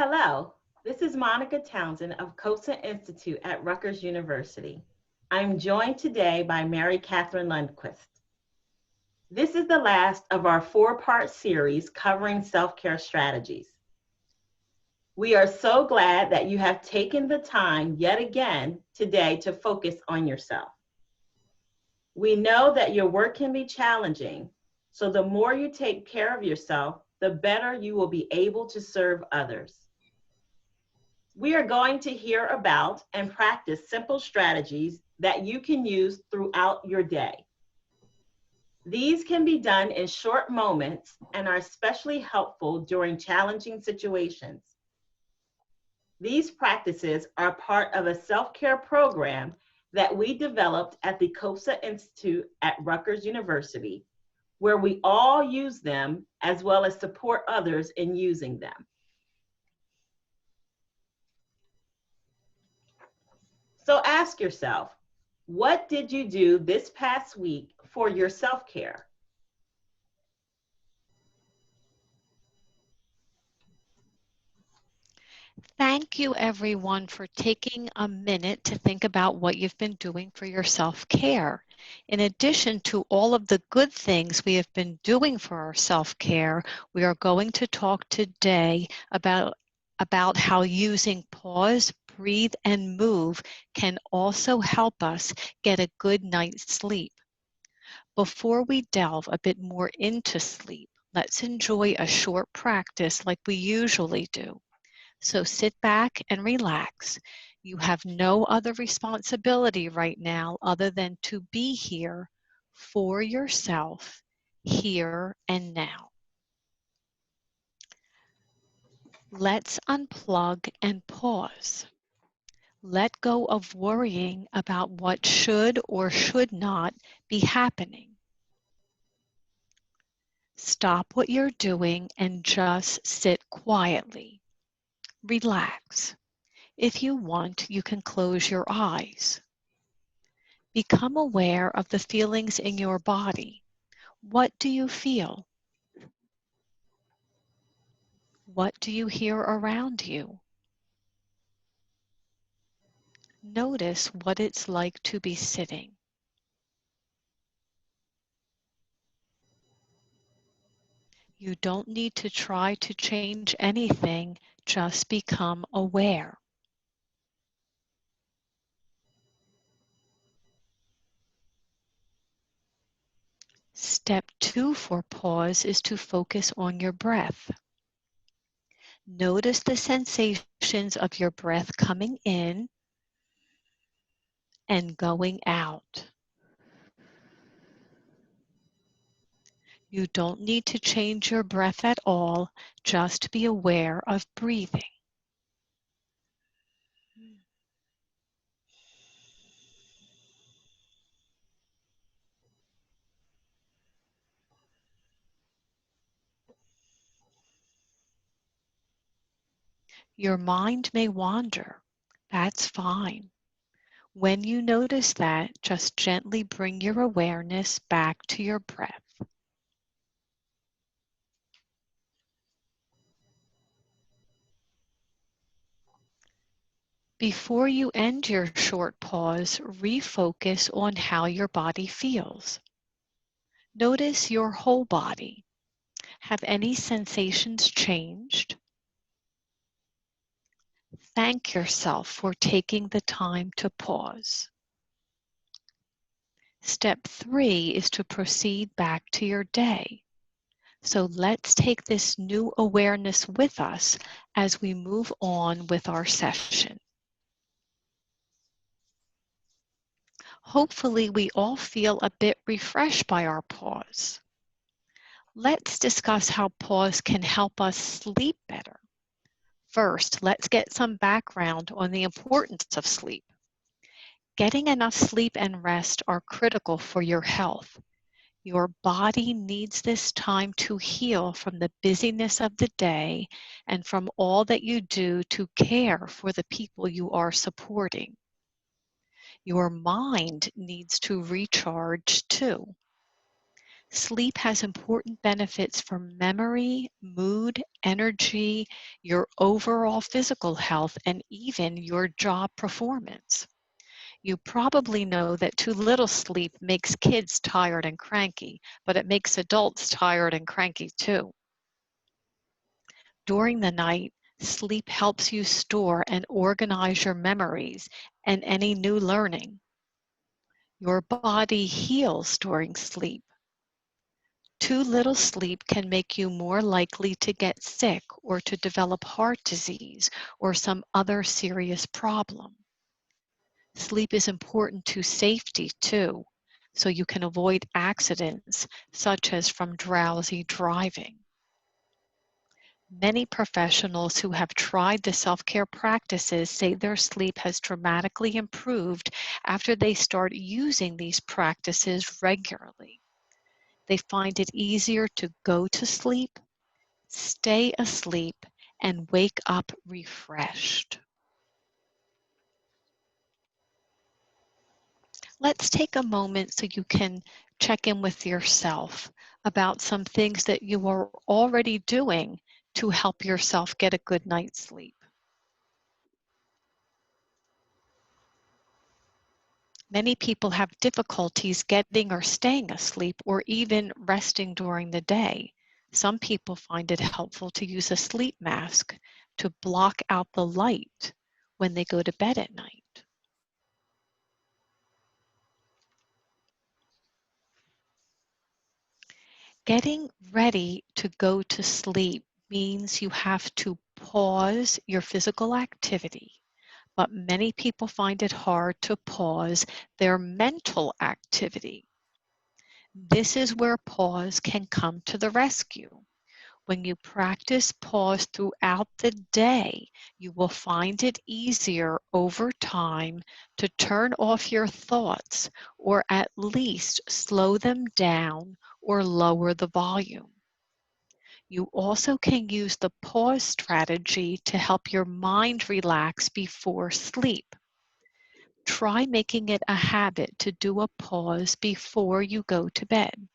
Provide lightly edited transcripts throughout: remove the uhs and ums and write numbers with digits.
Hello, this is Monica Townsend of COSA Institute at Rutgers University. I'm joined today by Mary Catherine Lundquist. This is the last of our four-part series covering self-care strategies. We are so glad that you have taken the time yet again today to focus on yourself. We know that your work can be challenging, so the more you take care of yourself, the better you will be able to serve others. We are going to hear about and practice simple strategies that you can use throughout your day. These can be done in short moments and are especially helpful during challenging situations. These practices are part of a self-care program that we developed at the COSA Institute at Rutgers University, where we all use them as well as support others in using them. So ask yourself, what did you do this past week for your self-care? Thank you, everyone, for taking a minute to think about what you've been doing for your self-care. In addition to all of the good things we have been doing for our self-care, we are going to talk today about how using pause, breathe, and move can also help us get a good night's sleep. Before we delve a bit more into sleep, let's enjoy a short practice like we usually do. So sit back and relax. You have no other responsibility right now other than to be here for yourself, here and now. Let's unplug and pause. Let go of worrying about what should or should not be happening. Stop what you're doing and just sit quietly. Relax. If you want, you can close your eyes. Become aware of the feelings in your body. What do you feel? What do you hear around you? Notice what it's like to be sitting. You don't need to try to change anything, just become aware. Step 2 for pause is to focus on your breath. Notice the sensations of your breath coming in and going out. You don't need to change your breath at all, just be aware of breathing. Your mind may wander. That's fine. When you notice that, just gently bring your awareness back to your breath. Before you end your short pause, refocus on how your body feels. Notice your whole body. Have any sensations changed? Thank yourself for taking the time to pause. Step 3 is to proceed back to your day. So let's take this new awareness with us as we move on with our session. Hopefully, we all feel a bit refreshed by our pause. Let's discuss how pause can help us sleep better. First, let's get some background on the importance of sleep. Getting enough sleep and rest are critical for your health. Your body needs this time to heal from the busyness of the day and from all that you do to care for the people you are supporting. Your mind needs to recharge too. Sleep has important benefits for memory, mood, energy, your overall physical health, and even your job performance. You probably know that too little sleep makes kids tired and cranky, but it makes adults tired and cranky too. During the night, sleep helps you store and organize your memories and any new learning. Your body heals during sleep. Too little sleep can make you more likely to get sick or to develop heart disease or some other serious problem. Sleep is important to safety too, so you can avoid accidents such as from drowsy driving. Many professionals who have tried the self-care practices say their sleep has dramatically improved after they start using these practices regularly. They find it easier to go to sleep, stay asleep, and wake up refreshed. Let's take a moment so you can check in with yourself about some things that you are already doing to help yourself get a good night's sleep. Many people have difficulties getting or staying asleep or even resting during the day. Some people find it helpful to use a sleep mask to block out the light when they go to bed at night. Getting ready to go to sleep means you have to pause your physical activity, but many people find it hard to pause their mental activity. This is where pause can come to the rescue. When you practice pause throughout the day, you will find it easier over time to turn off your thoughts or at least slow them down or lower the volume. You also can use the pause strategy to help your mind relax before sleep. Try making it a habit to do a pause before you go to bed.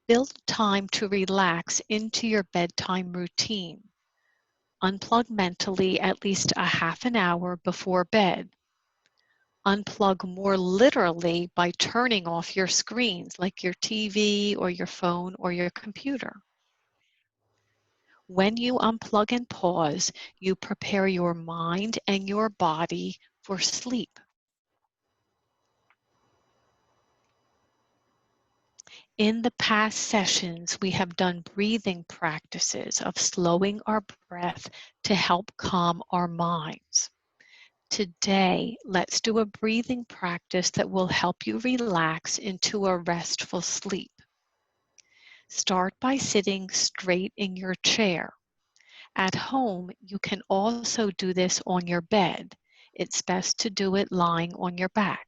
Build time to relax into your bedtime routine. Unplug mentally at least a half an hour before bed. Unplug more literally by turning off your screens like your TV or your phone or your computer. When you unplug and pause, you prepare your mind and your body for sleep. In the past sessions, we have done breathing practices of slowing our breath to help calm our minds. Today, let's do a breathing practice that will help you relax into a restful sleep. Start by sitting straight in your chair. At home, you can also do this on your bed. It's best to do it lying on your back.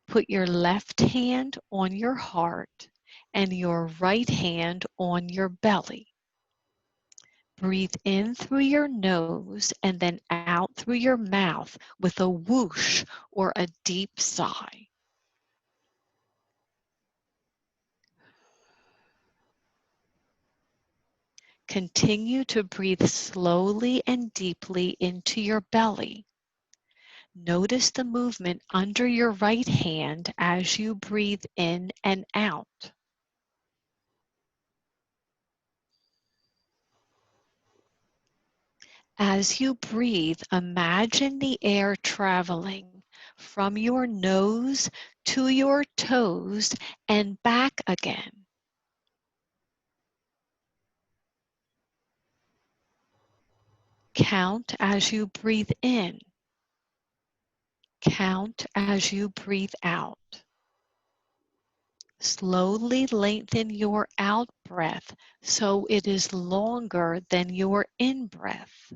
Put your left hand on your heart and your right hand on your belly. Breathe in through your nose and then out through your mouth with a whoosh or a deep sigh. Continue to breathe slowly and deeply into your belly. Notice the movement under your right hand as you breathe in and out. As you breathe, imagine the air traveling from your nose to your toes and back again. Count as you breathe in. Count as you breathe out. Slowly lengthen your out breath so it is longer than your in breath.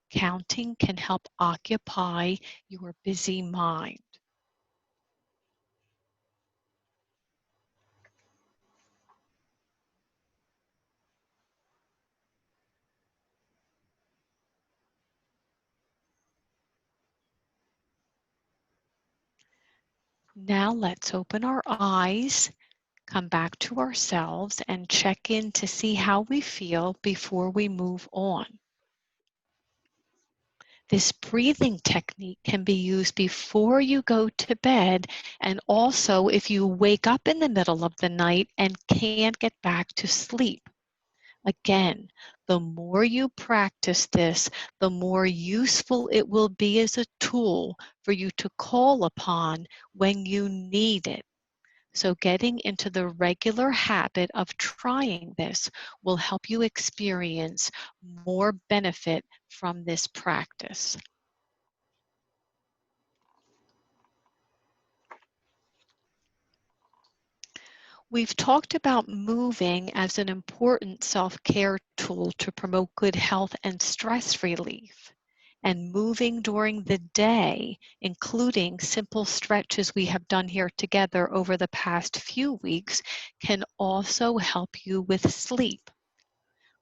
Counting can help occupy your busy mind. Now let's open our eyes, come back to ourselves, and check in to see how we feel before we move on. This breathing technique can be used before you go to bed, and also if you wake up in the middle of the night and can't get back to sleep. Again, the more you practice this, the more useful it will be as a tool for you to call upon when you need it. So getting into the regular habit of trying this will help you experience more benefit from this practice. We've talked about moving as an important self-care tool to promote good health and stress relief. And moving during the day, including simple stretches we have done here together over the past few weeks, can also help you with sleep.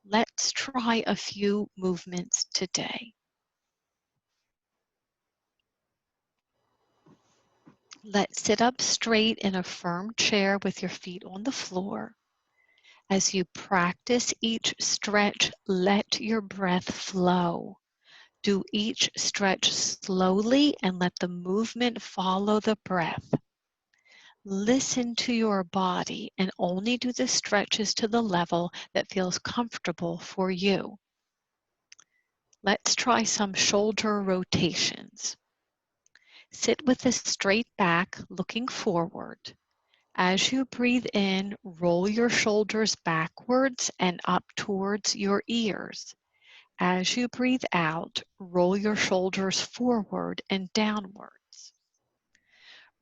Let's try a few movements today. Let's sit up straight in a firm chair with your feet on the floor. As you practice each stretch, let your breath flow. Do each stretch slowly and let the movement follow the breath. Listen to your body and only do the stretches to the level that feels comfortable for you. Let's try some shoulder rotations. Sit with a straight back, looking forward. As you breathe in, roll your shoulders backwards and up towards your ears. As you breathe out, roll your shoulders forward and downwards.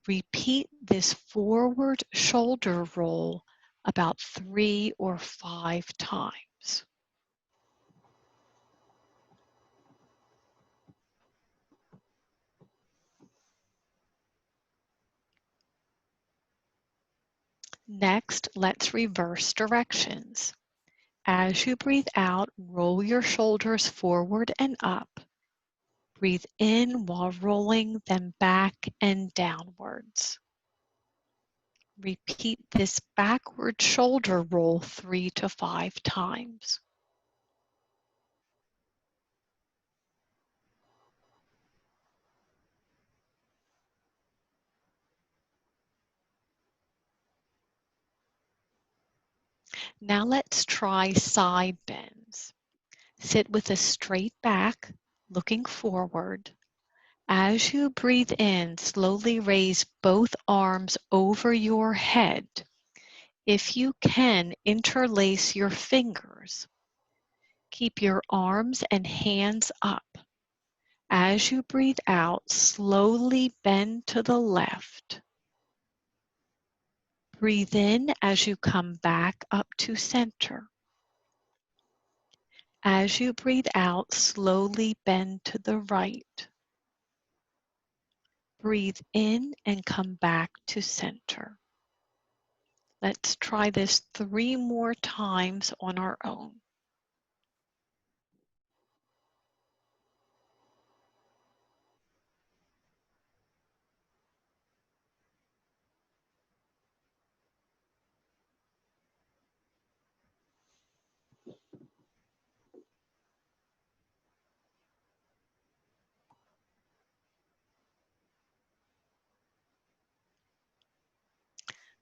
Repeat this forward shoulder roll about 3 or 5 times. Next, let's reverse directions. As you breathe out, roll your shoulders forward and up. Breathe in while rolling them back and downwards. Repeat this backward shoulder roll 3 to 5 times. Now let's try side bends. Sit with a straight back, looking forward. As you breathe in, slowly raise both arms over your head. If you can, interlace your fingers. Keep your arms and hands up. As you breathe out, slowly bend to the left. Breathe in as you come back up to center. As you breathe out, slowly bend to the right. Breathe in and come back to center. Let's try this 3 more times on our own.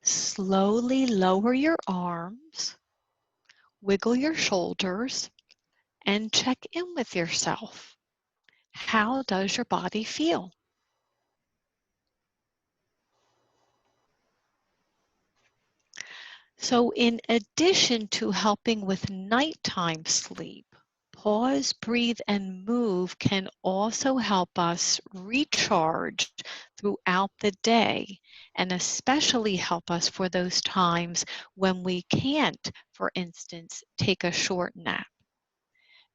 Slowly lower your arms, wiggle your shoulders, and check in with yourself. How does your body feel? So in addition to helping with nighttime sleep, pause, breathe, and move can also help us recharge throughout the day, and especially help us for those times when we can't, for instance, take a short nap.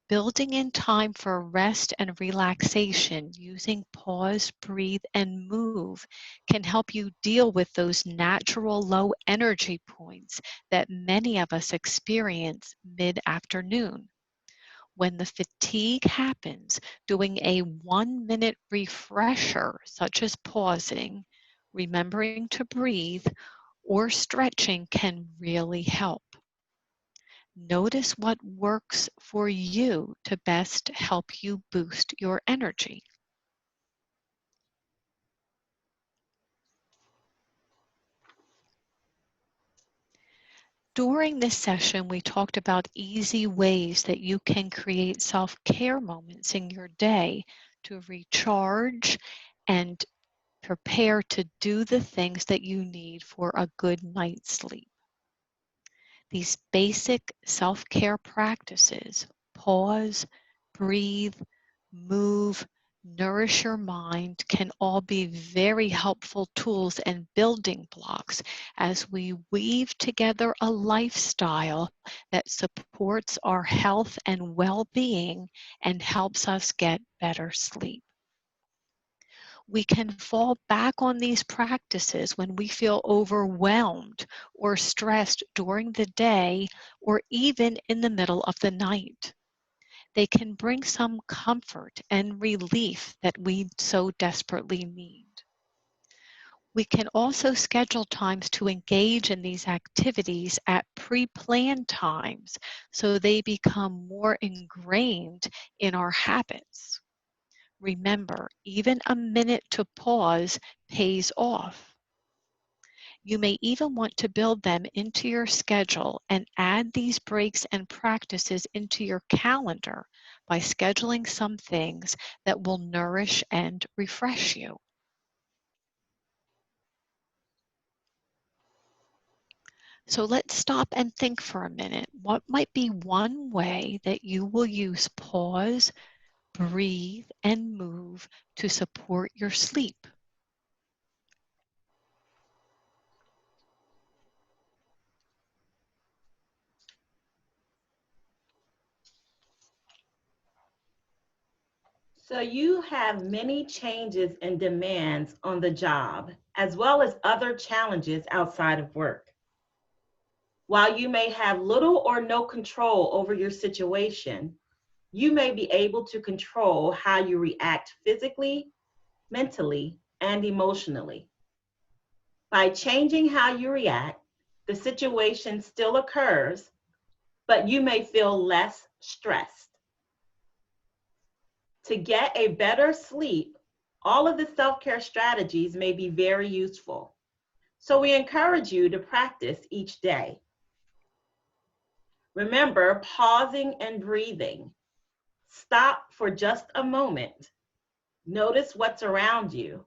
Building in time for rest and relaxation using pause, breathe, and move can help you deal with those natural low energy points that many of us experience mid-afternoon. When the fatigue happens, doing a 1-minute refresher, such as pausing, Remembering to breathe or stretching can really help. Notice what works for you to best help you boost your energy. During this session, we talked about easy ways that you can create self-care moments in your day to recharge and prepare to do the things that you need for a good night's sleep. These basic self-care practices, pause, breathe, move, nourish your mind, can all be very helpful tools and building blocks as we weave together a lifestyle that supports our health and well-being and helps us get better sleep. We can fall back on these practices when we feel overwhelmed or stressed during the day or even in the middle of the night. They can bring some comfort and relief that we so desperately need. We can also schedule times to engage in these activities at pre-planned times so they become more ingrained in our habits. Remember, even a minute to pause pays off. You may even want to build them into your schedule and add these breaks and practices into your calendar by scheduling some things that will nourish and refresh you. So let's stop and think for a minute. What might be one way that you will use pause, breathe, and move to support your sleep? So you have many changes and demands on the job, as well as other challenges outside of work. While you may have little or no control over your situation, you may be able to control how you react physically, mentally, and emotionally. By changing how you react, the situation still occurs, but you may feel less stressed. To get a better sleep, all of the self-care strategies may be very useful. So we encourage you to practice each day. Remember pausing and breathing. Stop for just a moment. Notice what's around you.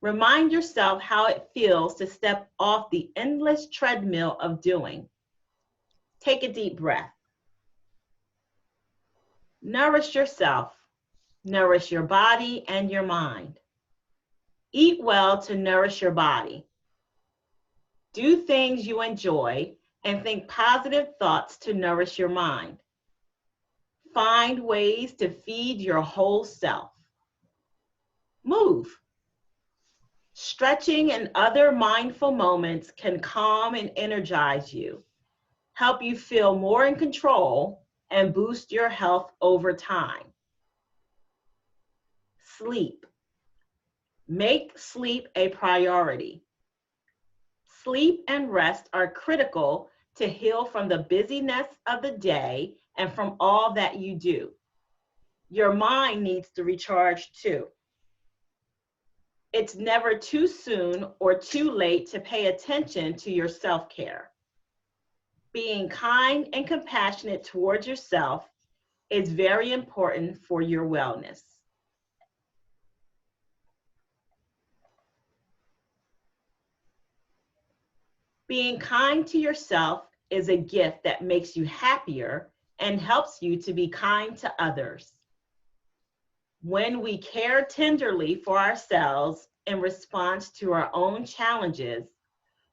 Remind yourself how it feels to step off the endless treadmill of doing. Take a deep breath. Nourish yourself. Nourish your body and your mind. Eat well to nourish your body. Do things you enjoy and think positive thoughts to nourish your mind. Find ways to feed your whole self. Move. Stretching and other mindful moments can calm and energize you, help you feel more in control, and boost your health over time. Sleep. Make sleep a priority. Sleep and rest are critical to heal from the busyness of the day and from all that you do. Your mind needs to recharge too. It's never too soon or too late to pay attention to your self-care. Being kind and compassionate towards yourself is very important for your wellness. Being kind to yourself is a gift that makes you happier and helps you to be kind to others. When we care tenderly for ourselves in response to our own challenges,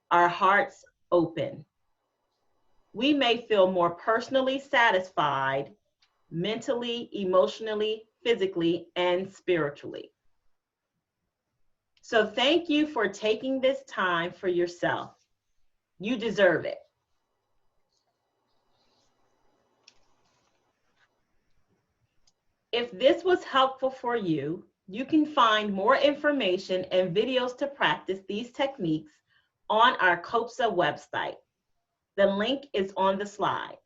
our hearts open. We may feel more personally satisfied, mentally, emotionally, physically, and spiritually. So thank you for taking this time for yourself. You deserve it. If this was helpful for you, You can find more information and videos to practice these techniques on our COPSA website. The link is on the slide.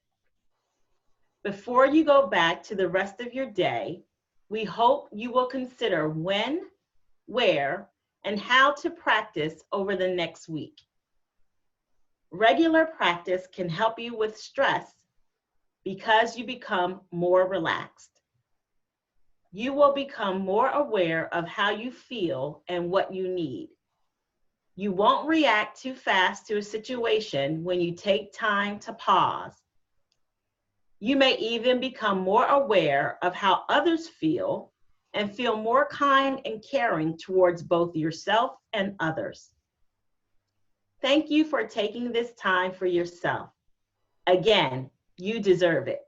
Before you go back to the rest of your day, we hope you will consider when, where, and how to practice over the next week. Regular practice can help you with stress because you become more relaxed. You will become more aware of how you feel and what you need. You won't react too fast to a situation when you take time to pause. You may even become more aware of how others feel and feel more kind and caring towards both yourself and others. Thank you for taking this time for yourself. Again, you deserve it.